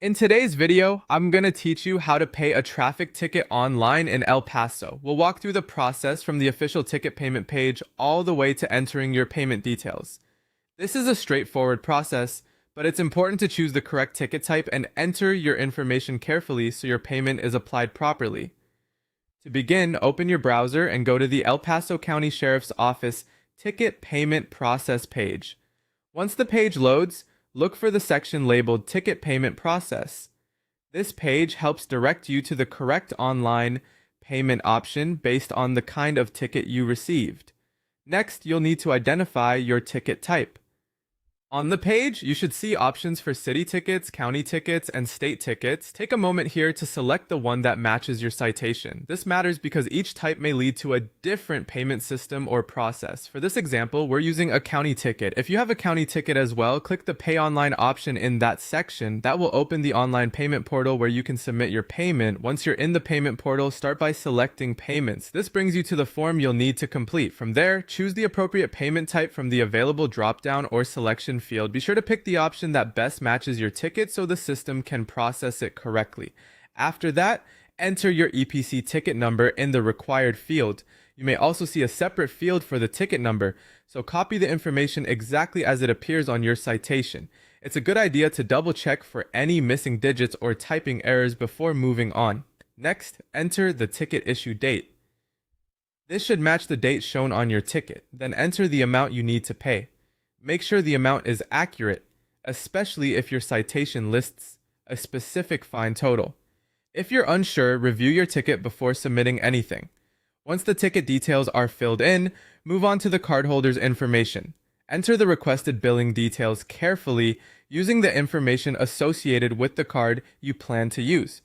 In today's video, I'm going to teach you how to pay a traffic ticket online in El Paso. We'll walk through the process from the official ticket payment page all the way to entering your payment details. This is a straightforward process, but it's important to choose the correct ticket type and enter your information carefully so your payment is applied properly. To begin, open your browser and go to the El Paso County Sheriff's Office Ticket Payment Process page. Once the page loads, look for the section labeled Ticket Payment Process. This page helps direct you to the correct online payment option based on the kind of ticket you received. Next, you'll need to identify your ticket type. On the page, you should see options for city tickets, county tickets, and state tickets. Take a moment here to select the one that matches your citation. This matters because each type may lead to a different payment system or process. For this example, we're using a county ticket. If you have a county ticket as well, click the Pay Online option in that section. That will open the online payment portal where you can submit your payment. Once you're in the payment portal, start by selecting Payments. This brings you to the form you'll need to complete. From there, choose the appropriate payment type from the available drop-down or selection field. Be sure to pick the option that best matches your ticket so the system can process it correctly. After that, enter your EPC ticket number in the required field. You may also see a separate field for the ticket number, so copy the information exactly as it appears on your citation. It's a good idea to double check for any missing digits or typing errors before moving on. Next, enter the ticket issue date. This should match the date shown on your ticket. Then enter the amount you need to pay. Make sure the amount is accurate, especially if your citation lists a specific fine total. If you're unsure, review your ticket before submitting anything. Once the ticket details are filled in, move on to the cardholder's information. Enter the requested billing details carefully using the information associated with the card you plan to use.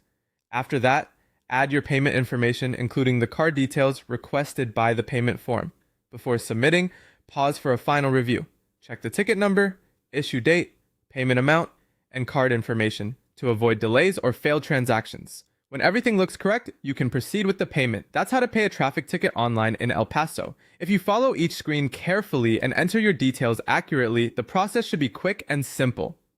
After that, add your payment information, including the card details requested by the payment form. Before submitting, pause for a final review. Check the ticket number, issue date, payment amount, and card information to avoid delays or failed transactions. When everything looks correct, you can proceed with the payment. That's how to pay a traffic ticket online in El Paso. If you follow each screen carefully and enter your details accurately, the process should be quick and simple.